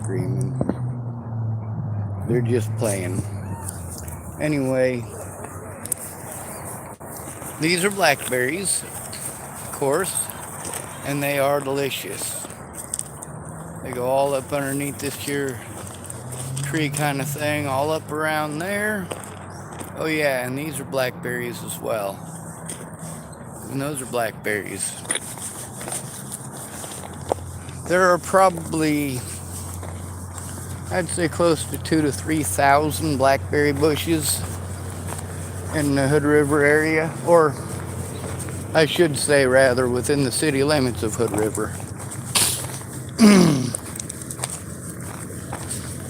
screaming. They're just playing. Anyway, these are blackberries, of course, and they are delicious. They go all up underneath this here tree kind of thing, all up around there. Oh yeah, and these are blackberries as well. And those are blackberries. There are probably, I'd say, close to 2,000 to 3,000 blackberry bushes in the Hood River area, or I should say rather within the city limits of Hood River.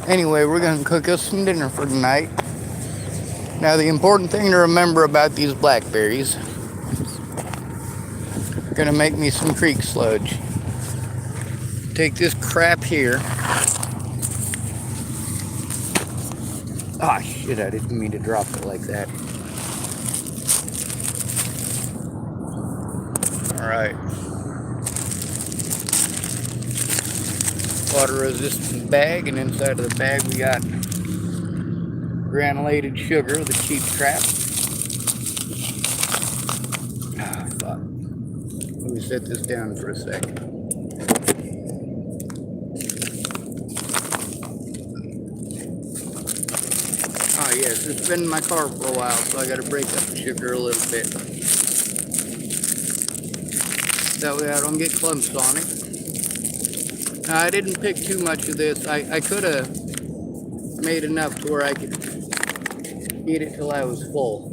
Anyway, we're going to cook us some dinner for tonight. Now, the important thing to remember about these blackberries, going to make me some creek sludge. Take this crap here. Ah, shit, I didn't mean to drop it like that. Alright. Water resistant bag, and inside of the bag we got granulated sugar, the cheap crap. Ah, fuck. Let me set this down for a second. Ah, yes, it's been in my car for a while, so I gotta break up the sugar a little bit. That way I don't get clumps on it. Now, I didn't pick too much of this. I could have made enough to where I could eat it till I was full.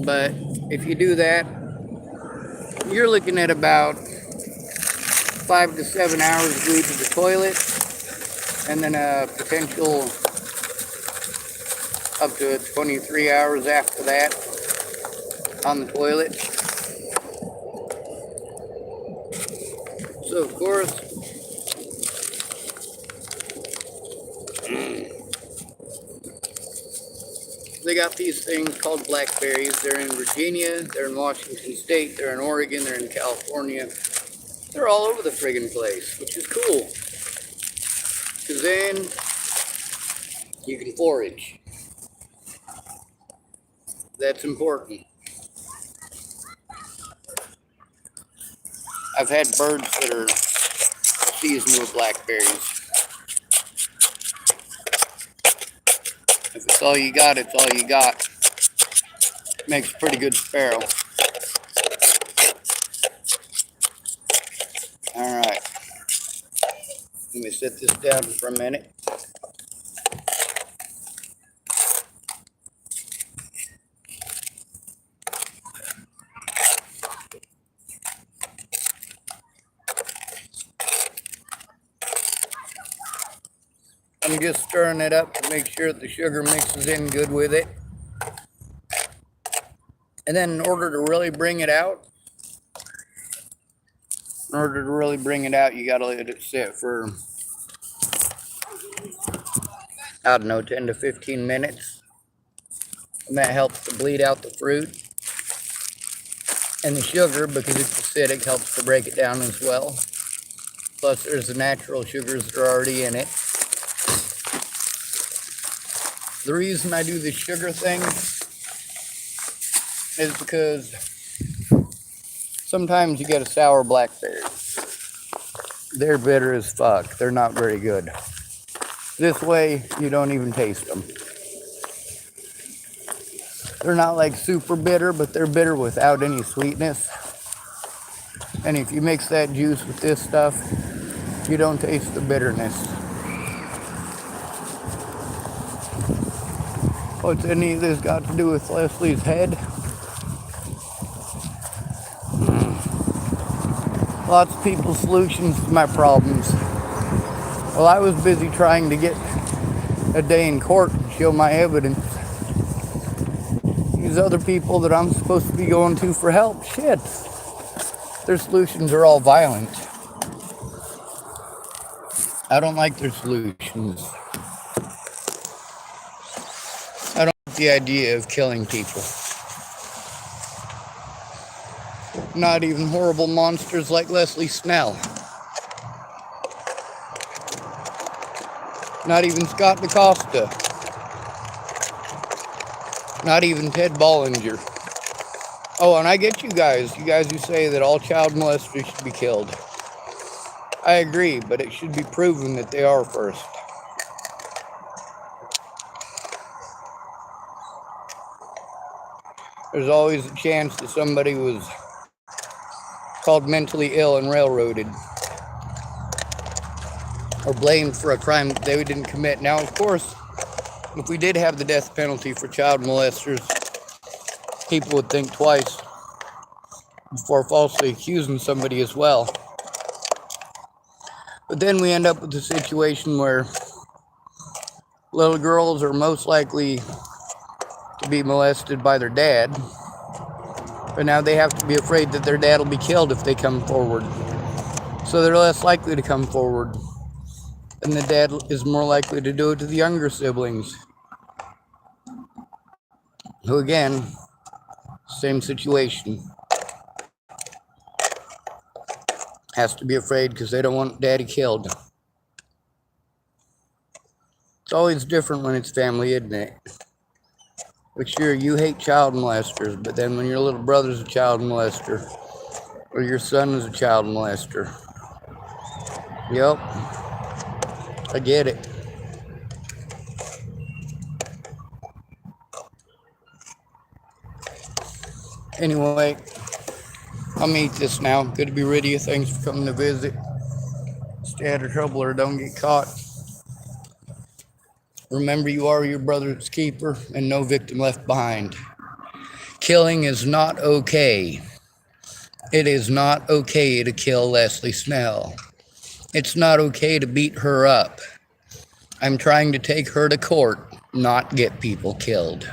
But if you do that, you're looking at about 5 to 7 hours glued to the toilet, and then a potential up to 23 hours after that on the toilet. So, of course, they got these things called blackberries. They're in Virginia, they're in Washington State, they're in Oregon, they're in California. They're all over the friggin' place, which is cool. Because then you can forage. That's important. I've had birds that are seasoned with blackberries. If it's all you got, it's all you got. Makes a pretty good sparrow. Alright. Let me set this down for a minute. I'm just stirring it up to make sure that the sugar mixes in good with it. And then in order to really bring it out, you gotta let it sit for, I don't know, 10 to 15 minutes. And that helps to bleed out the fruit. And the sugar, because it's acidic, helps to break it down as well. Plus there's the natural sugars that are already in it. The reason I do the sugar thing is because sometimes you get a sour blackberry. They're bitter as fuck. They're not very good. This way, you don't even taste them. They're not like super bitter, but they're bitter without any sweetness. And if you mix that juice with this stuff, you don't taste the bitterness. What's any of this got to do with Leslie's head? Lots of people's solutions to my problems. Well, I was busy trying to get a day in court and show my evidence. These other people that I'm supposed to be going to for help, shit, their solutions are all violent. I don't like their solutions. I don't like the idea of killing people. Not even horrible monsters like Leslie Snell. Not even Scott DaCosta. Not even Ted Bollinger. Oh, and I get you guys who say that all child molesters should be killed. I agree, but it should be proven that they are first. There's always a chance that somebody was called mentally ill and railroaded, or blamed for a crime that they didn't commit. Now, of course, if we did have the death penalty for child molesters, people would think twice before falsely accusing somebody as well. But then we end up with a situation where little girls are most likely to be molested by their dad, but now they have to be afraid that their dad will be killed if they come forward. So they're less likely to come forward, and the dad is more likely to do it to the younger siblings, who again, same situation, has to be afraid because they don't want daddy killed. It's always different when it's family, isn't it? But sure, you hate child molesters, but then when your little brother's a child molester, or your son is a child molester, yep, I get it. Anyway, I'm gonna eat this now. Good to be rid of you. Thanks for coming to visit. Stay out of trouble or don't get caught. Remember, you are your brother's keeper and no victim left behind. Killing is not okay. It is not okay to kill Leslie Snell. It's not okay to beat her up. I'm trying to take her to court, not get people killed.